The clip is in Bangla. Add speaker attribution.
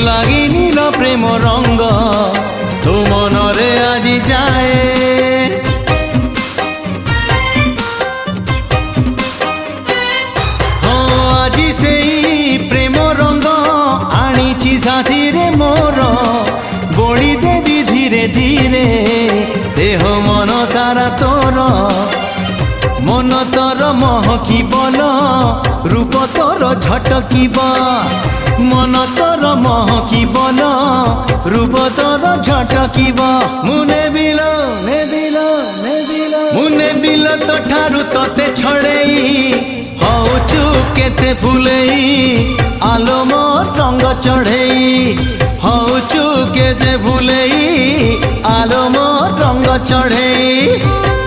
Speaker 1: লাগি নীল প্রেম রঙ্গ তো মনরে আজি যায় আজি সেই প্রেম রঙ্গ আনিছি সাথীরে মোর বড়ি দেবি ধীরে ধীরে দেহ মন সারা তোর মন তোর মহকিবল রূপ তোর ঝটকিব মন তোর মহকিবল রূপ তোর ঝটকিব মুনে বিল মুনে বিল তো ঠারু তোতে ছড়েই হউচু কেতে ফুলেই আলো মোর রঙ্গ চढ़ेई হউচু কেতে ফুলেই আলো মোর রঙ্গ চढ़ेई